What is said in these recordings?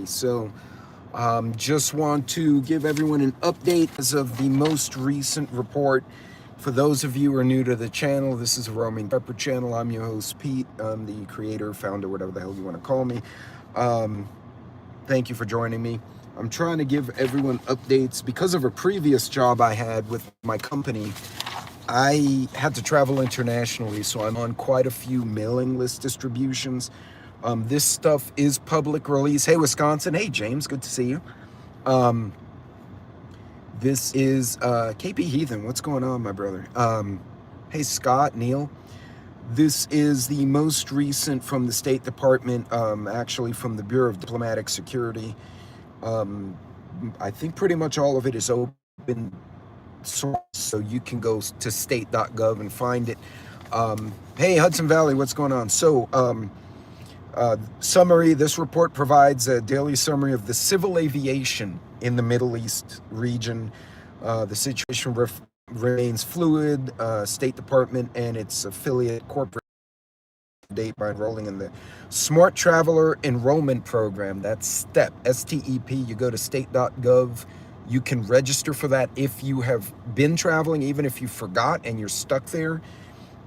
So, just want to give everyone an update as of the most recent report. For those of you who are new to the channel, this is a roaming prepper channel. I'm your host, Pete. I'm the creator, founder, whatever the hell you want to call me. Thank you for joining me. I'm trying to give everyone updates because of a previous job I had with my company. I had to travel internationally, so I'm on quite a few mailing list distributions. This stuff is public release. Hey, Wisconsin. Hey, James. Good to see you. This is KP Heathen. What's going on, my brother? Hey, Scott, Neil. This is the most recent from the State Department, actually from the Bureau of Diplomatic Security. I think pretty much all of it is open source, so you can go to state.gov and find it. Hey, Hudson Valley, what's going on? So, summary, this report provides a daily summary of the civil aviation in the Middle East region. The situation remains fluid. State Department and its affiliate corporate date by enrolling in the Smart Traveler Enrollment Program. That's STEP, S-T-E-P. You go to state.gov. You can register for that if you have been traveling, even if you forgot and you're stuck there.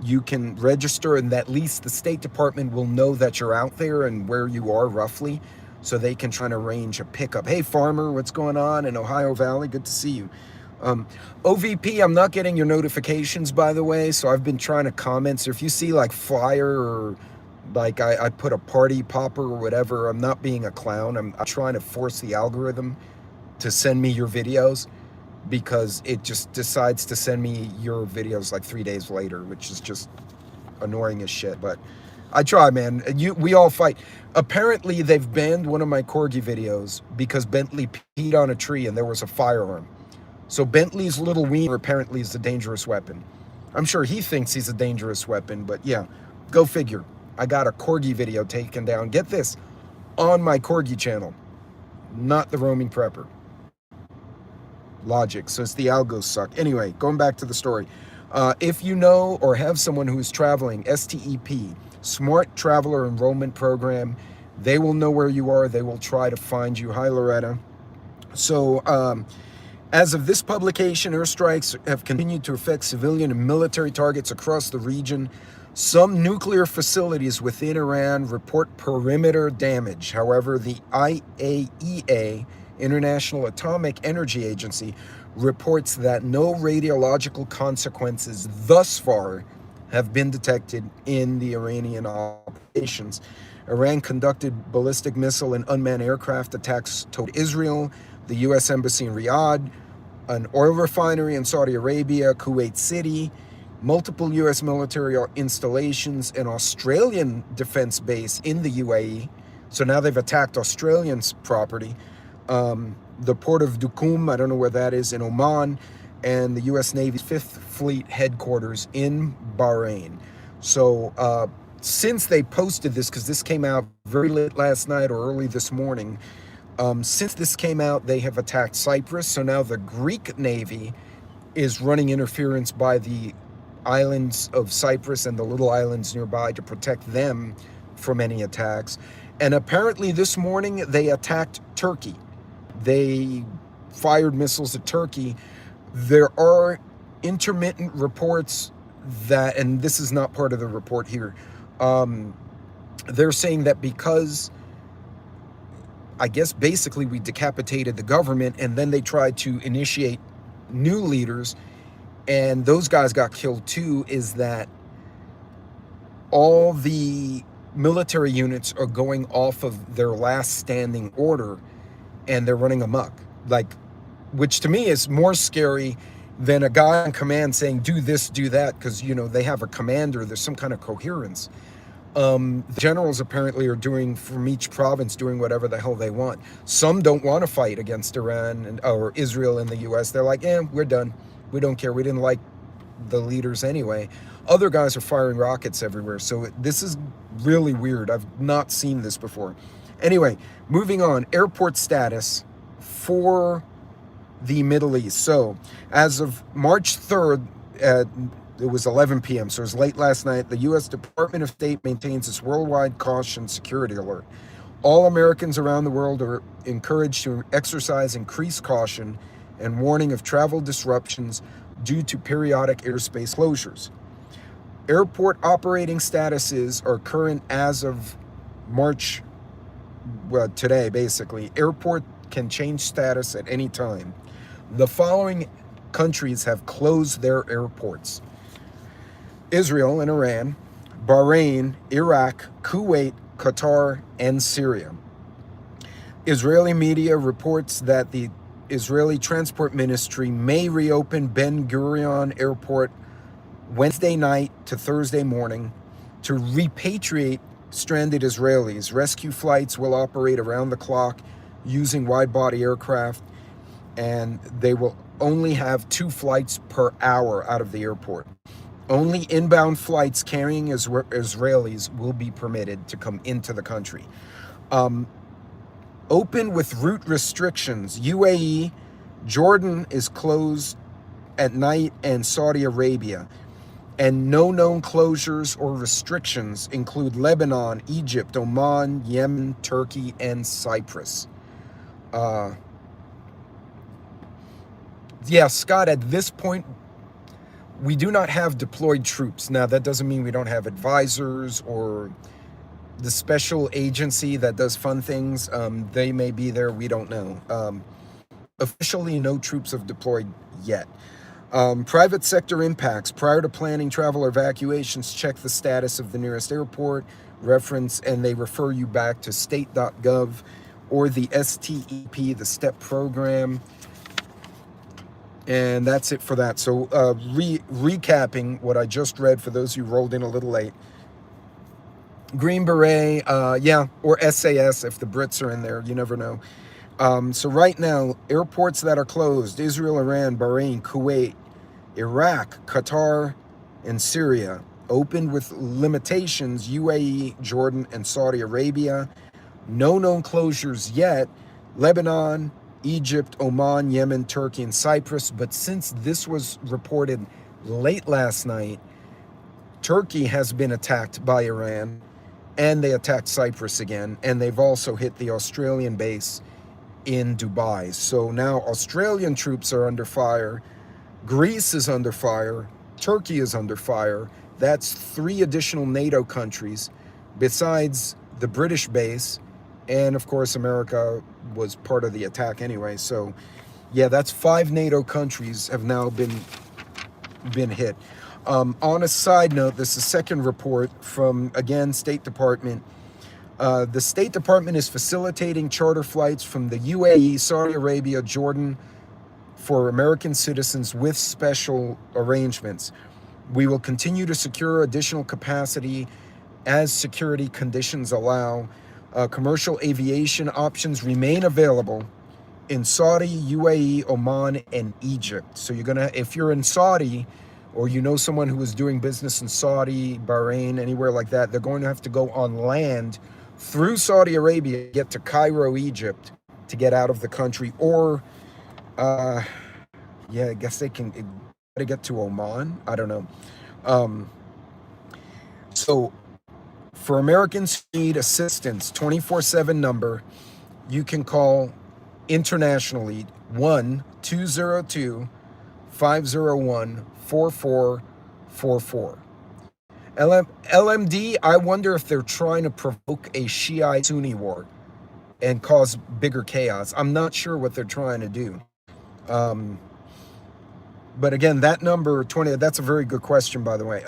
You can register, and at least the State Department will know that you're out there and where you are roughly, so they can try to arrange a pickup. Hey, Farmer, what's going on in Ohio Valley? Good to see you. OVP, I'm not getting your notifications, by the way, so I've been trying to comment. So if you see like flyer or like I put a party popper or whatever, I'm not being a clown. I'm trying to force the algorithm to send me your videos, because it just decides to send me your videos like 3 days later, which is just annoying as shit. But I try, man. We all fight. Apparently, they've banned one of my corgi videos because Bentley peed on a tree and there was a firearm. So Bentley's little wiener apparently is a dangerous weapon. I'm sure he thinks he's a dangerous weapon, but yeah, go figure. I got a corgi video taken down. Get this, on my corgi channel, not the roaming prepper. Logic. So it's the algos suck. Anyway, going back to the story. If you know or have someone who is traveling, STEP, Smart Traveler Enrollment Program, they will know where you are. They will try to find you. Hi, Loretta. So as of this publication, airstrikes have continued to affect civilian and military targets across the region. Some nuclear facilities within Iran report perimeter damage. However, the IAEA, International Atomic Energy Agency, reports that no radiological consequences thus far have been detected in the Iranian operations. Iran conducted ballistic missile and unmanned aircraft attacks toward Israel, the U.S. Embassy in Riyadh, an oil refinery in Saudi Arabia, Kuwait City, multiple U.S. military installations, an Australian defense base in the UAE. So now they've attacked Australians' property. The port of Duqm, I don't know where that is, in Oman, and the U.S. Navy's 5th Fleet headquarters in Bahrain. So since they posted this, because this came out very late last night or early this morning, since this came out, they have attacked Cyprus. So now the Greek Navy is running interference by the islands of Cyprus and the little islands nearby to protect them from any attacks. And apparently this morning they attacked Turkey. They fired missiles at Turkey. There are intermittent reports that, and this is not part of the report here, they're saying that because, I guess basically we decapitated the government and then they tried to initiate new leaders and those guys got killed too, is that all the military units are going off of their last standing order and they're running amok, like, which to me is more scary than a guy in command saying do this, do that, because you know they have a commander, there's some kind of coherence. The generals apparently are doing, from each province, doing whatever the hell they want. Some don't want to fight against Iran or Israel and the US. They're like, we're done, we don't care, we didn't like the leaders anyway. Other guys are firing rockets everywhere. So this is really weird. I've not seen this before. Anyway, moving on. Airport status for the Middle East. So as of March 3rd, it was 11 p.m., so it was late last night, the U.S. Department of State maintains its worldwide caution security alert. All Americans around the world are encouraged to exercise increased caution and warning of travel disruptions due to periodic airspace closures. Airport operating statuses are current as of March, well, today basically. Airport can change status at any time. The following countries have closed their airports: Israel and Iran, Bahrain, Iraq, Kuwait, Qatar, and Syria. Israeli media reports that the Israeli Transport Ministry may reopen Ben Gurion Airport Wednesday night to Thursday morning to repatriate stranded Israelis. Rescue flights will operate around the clock using wide-body aircraft, and they will only have 2 flights per hour out of the airport. Only inbound flights carrying Israelis will be permitted to come into the country. Open with route restrictions. UAE, Jordan is closed at night, and Saudi Arabia. And no known closures or restrictions include Lebanon, Egypt, Oman, Yemen, Turkey, and Cyprus. Yeah, Scott, at this point, we do not have deployed troops. Now, that doesn't mean we don't have advisors or the special agency that does fun things. They may be there, we don't know. Officially, no troops have deployed yet. Private sector impacts. Prior to planning travel or evacuations, check the status of the nearest airport, reference, and they refer you back to state.gov or the STEP, the STEP program. And that's it for that. So recapping what I just read for those who rolled in a little late. Green Beret, or SAS if the Brits are in there, you never know. So right now, airports that are closed: Israel, Iran, Bahrain, Kuwait, Iraq, Qatar, and Syria. Opened with limitations: UAE, Jordan, and Saudi Arabia. No known closures yet: Lebanon, Egypt, Oman, Yemen, Turkey, and Cyprus. But since this was reported late last night, Turkey has been attacked by Iran, and they attacked Cyprus again, and they've also hit the Australian base in Dubai. So now Australian troops are under fire, Greece is under fire, Turkey is under fire. That's 3 additional NATO countries besides the British base, and of course America was part of the attack anyway. So yeah, that's 5 NATO countries have now been hit. On a side note, this is the second report from, again, State Department. The State Department is facilitating charter flights from the UAE, Saudi Arabia, Jordan for American citizens with special arrangements. We will continue to secure additional capacity as security conditions allow. Commercial aviation options remain available in Saudi, UAE, Oman, and Egypt. So if you're in Saudi, or you know someone who is doing business in Saudi, Bahrain, anywhere like that, they're going to have to go on land through Saudi Arabia, get to Cairo, Egypt, to get out of the country. Or, I guess they can get to Oman. I don't know. So for Americans who need assistance, 24/7 number, you can call internationally 1-202-501-4444. LMD, I wonder if they're trying to provoke a Shiite-Sunni war and cause bigger chaos. I'm not sure what they're trying to do. But again, that number, that's a very good question, by the way.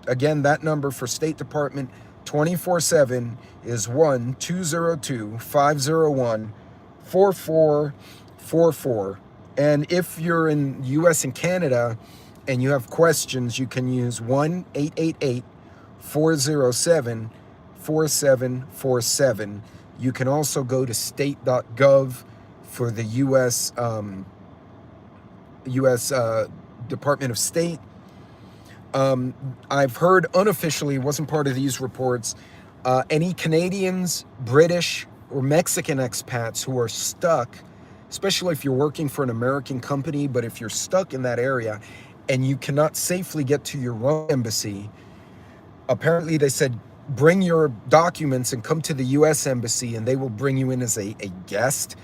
Again, that number for State Department 24/7 is 1-202-501-4444. And if you're in US and Canada and you have questions, you can use 1-888-407-4747. You can also go to state.gov for the US Department of State. I've heard unofficially, wasn't part of these reports, any Canadians, British, or Mexican expats who are stuck, especially if you're working for an American company, but if you're stuck in that area and you cannot safely get to your own embassy, apparently they said bring your documents and come to the U.S. Embassy, and they will bring you in as a guest,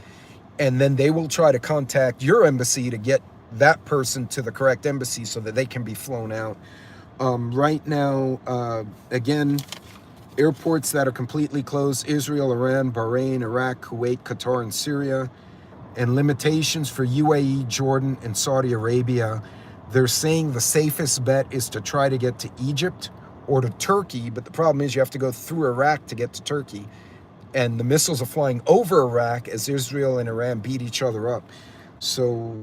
and then they will try to contact your embassy to get that person to the correct embassy so that they can be flown out. Right now, again, airports that are completely closed: Israel, Iran, Bahrain, Iraq, Kuwait, Qatar, and Syria. And limitations for UAE, Jordan, and Saudi Arabia. They're saying the safest bet is to try to get to Egypt or to Turkey, but the problem is you have to go through Iraq to get to Turkey. And the missiles are flying over Iraq as Israel and Iran beat each other up. So,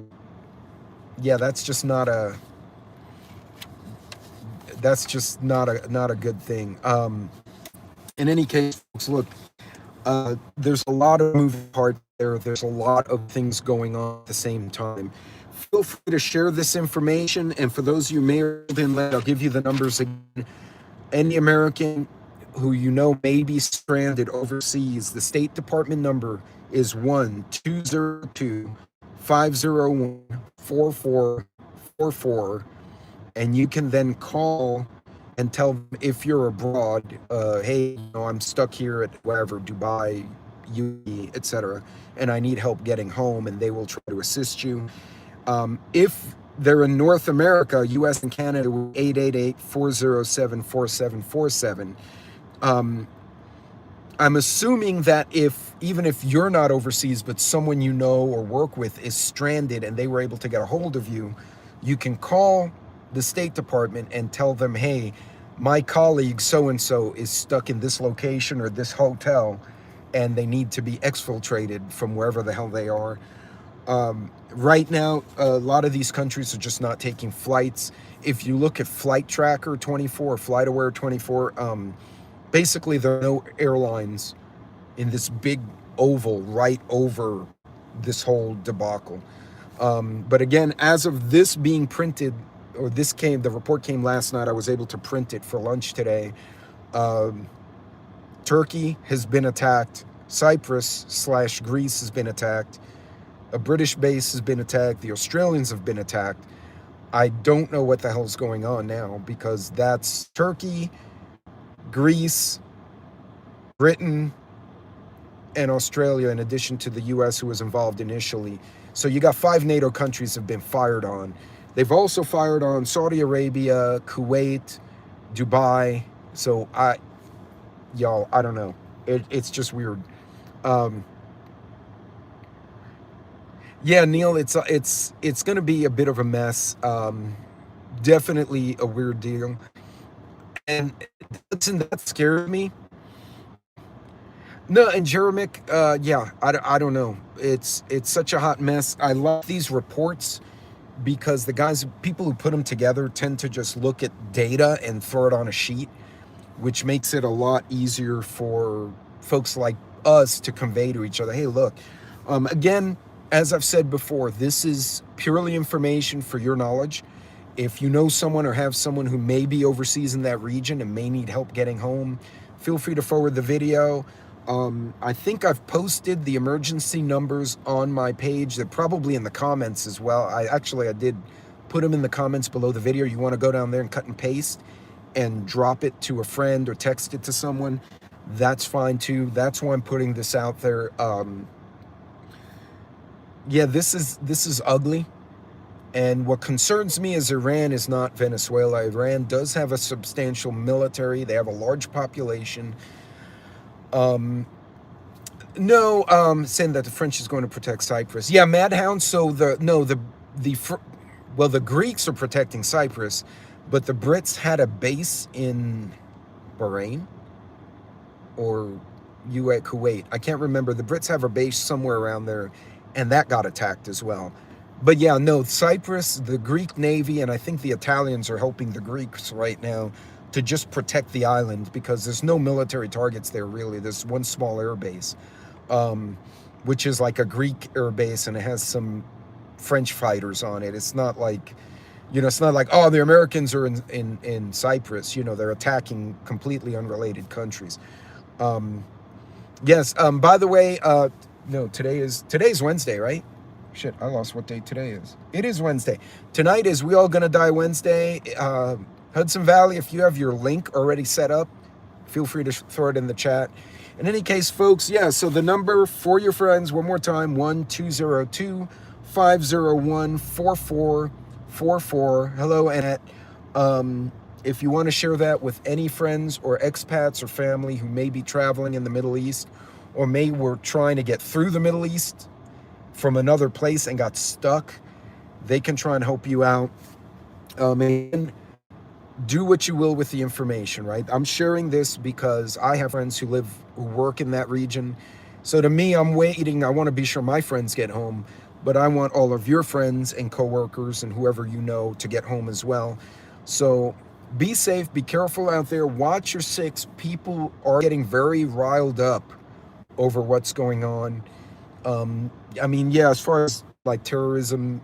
yeah, that's just not a good thing. In any case, folks, look, there's a lot of moving parts there. There's a lot of things going on at the same time. Feel free to share this information, and for those of you who may have been led, I'll give you the numbers again. Any American who you know may be stranded overseas, the State Department number is 1-202-501-4444, and you can then call and tell them if you're abroad, hey, I'm stuck here at wherever, Dubai, UAE, etc., and I need help getting home, and they will try to assist you. If they're in North America, US and Canada, 888-407-4747. I'm assuming that even if you're not overseas, but someone you know or work with is stranded and they were able to get a hold of you, you can call the State Department and tell them, hey, my colleague so-and-so is stuck in this location or this hotel, and they need to be exfiltrated from wherever the hell they are. Right now, a lot of these countries are just not taking flights. If you look at Flight Tracker 24 or FlightAware 24, basically there are no airlines in this big oval right over this whole debacle. But again, as of this being printed, or the report came last night, I was able to print it for lunch today. Turkey has been attacked. Cyprus/Greece has been attacked. A British base has been attacked. The Australians have been attacked. I don't know what the hell's going on now, because that's Turkey, Greece, Britain, and Australia, in addition to the US, who was involved initially. So you got 5 NATO countries have been fired on. They've also fired on Saudi Arabia, Kuwait, Dubai. So I don't know. It's just weird. Yeah, Neil, it's going to be a bit of a mess. Definitely a weird deal. And listen, that scared me. No, and Jeremic, yeah, I don't know. It's such a hot mess. I love these reports because the people who put them together tend to just look at data and throw it on a sheet, which makes it a lot easier for folks like us to convey to each other, hey, look, again, as I've said before, this is purely information for your knowledge. If you know someone or have someone who may be overseas in that region and may need help getting home, feel free to forward the video. I think I've posted the emergency numbers on my page. They're probably in the comments as well. I did put them in the comments below the video. You want to go down there and cut and paste and drop it to a friend or text it to someone, that's fine too. That's why I'm putting this out there. Yeah, this is ugly. And what concerns me is Iran is not Venezuela. Iran does have a substantial military. They have a large population. Saying that the French is going to protect Cyprus. Yeah, Madhound. So the Greeks are protecting Cyprus, but the Brits had a base in Bahrain or Kuwait. I can't remember. The Brits have a base somewhere around there, and that got attacked as well. But yeah, no, Cyprus, the Greek Navy, and I think the Italians are helping the Greeks right now to just protect the island, because there's no military targets there, really. There's one small air base, which is like a Greek air base, and it has some French fighters on it. It's not like, it's not like, oh, the Americans are in Cyprus. They're attacking completely unrelated countries. Yes, by the way, no, today's Wednesday, right? Shit, I lost what day today is. It is Wednesday. Tonight is We All Gonna Die Wednesday. Hudson Valley, if you have your link already set up, feel free to throw it in the chat. In any case, folks, yeah, so the number for your friends, one more time, 1-202-501-4444. Hello, Annette. If you want to share that with any friends or expats or family who may be traveling in the Middle East, or were trying to get through the Middle East from another place and got stuck, they can try and help you out. And do what you will with the information, right? I'm sharing this because I have friends who work in that region. So to me, I'm waiting. I want to be sure my friends get home, but I want all of your friends and coworkers and whoever you know to get home as well. So be safe, be careful out there, watch your six. People are getting very riled up over what's going on. I mean, yeah, as far as like terrorism,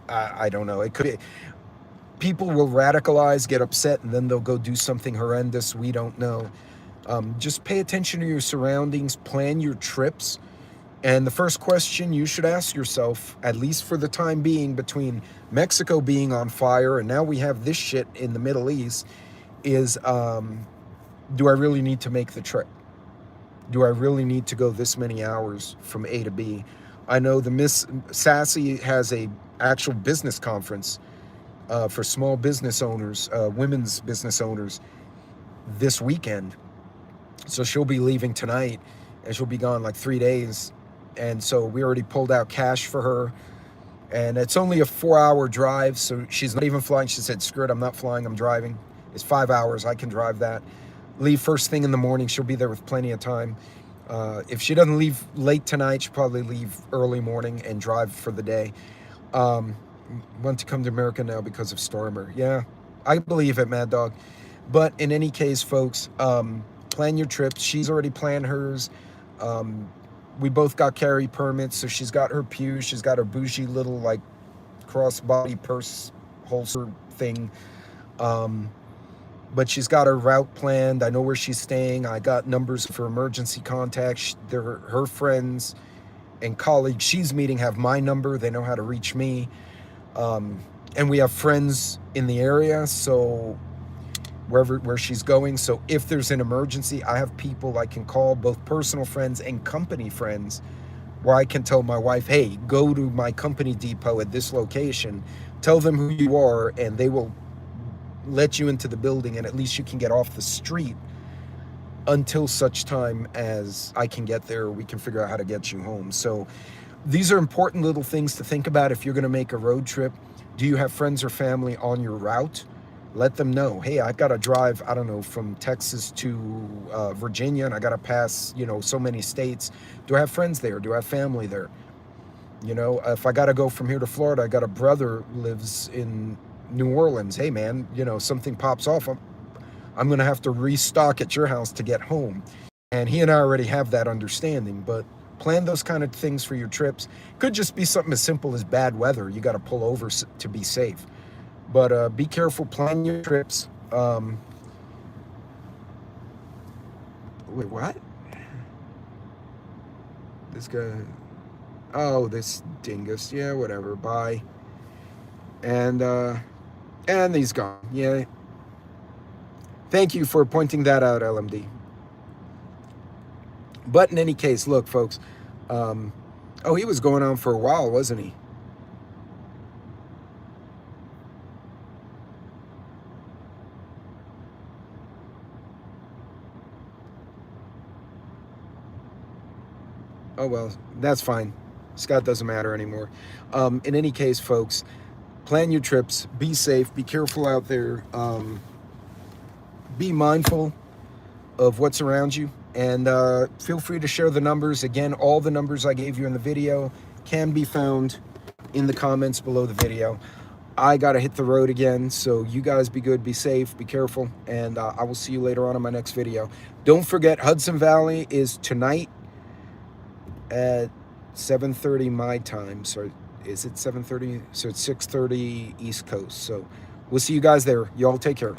I don't know. It could. People will radicalize, get upset, and then they'll go do something horrendous. We don't know. Just pay attention to your surroundings, plan your trips. And the first question you should ask yourself, at least for the time being, between Mexico being on fire and now we have this shit in the Middle East, is do I really need to make the trip? Do I really need to go this many hours from A to B? I know the Miss Sassy has a actual business conference for small business owners, women's business owners, this weekend. So she'll be leaving tonight and she'll be gone like 3 days. And so we already pulled out cash for her. And it's only a 4-hour drive, so she's not even flying. She said, screw it, I'm not flying, I'm driving. It's 5 hours, I can drive that. Leave first thing in the morning, she'll be there with plenty of time. If she doesn't leave late tonight, she'll probably leave early morning and drive for the day. Want to come to America now because of Stormer. Yeah, I believe it, Mad Dog. But in any case, folks, plan your trips. She's already planned hers. We both got carry permits, so she's got her pew. She's got her bougie little like crossbody purse holster thing. But she's got her route planned. I know where she's staying. I got numbers for emergency contacts. Her friends and colleagues she's meeting have my number. They know how to reach me. And we have friends in the area, so where she's going. So if there's an emergency, I have people I can call, both personal friends and company friends, where I can tell my wife, hey, go to my company depot at this location, tell them who you are, and they will let you into the building, and at least you can get off the street until such time as I can get there, we can figure out how to get you home. So these are important little things to think about if you're going to make a road trip. Do you have friends or family on your route? Let them know, hey, I've got to drive, I don't know, from Texas to Virginia, and I got to pass, so many states. Do I have friends there? Do I have family there? If I got to go from here to Florida, I got a brother lives in New Orleans. Hey, man, something pops off. I'm going to have to restock at your house to get home. And he and I already have that understanding, but plan those kind of things for your trips. Could just be something as simple as bad weather. You got to pull over to be safe. But be careful, plan your trips. Wait, what? This guy. Oh, this dingus. Yeah, whatever. Bye. And he's gone. Yeah. Thank you for pointing that out, LMD. But in any case, look, folks. Oh, he was going on for a while, wasn't he? Oh, well, that's fine. Scott doesn't matter anymore. In any case, folks, plan your trips. Be safe. Be careful out there. Be mindful of what's around you. And feel free to share the numbers. Again, all the numbers I gave you in the video can be found in the comments below the video. I got to hit the road again, so you guys be good, be safe, be careful, and I will see you later on in my next video. Don't forget, Hudson Valley is tonight at 7:30 my time. So is it 7:30? So it's 6:30 East Coast. So we'll see you guys there. Y'all take care.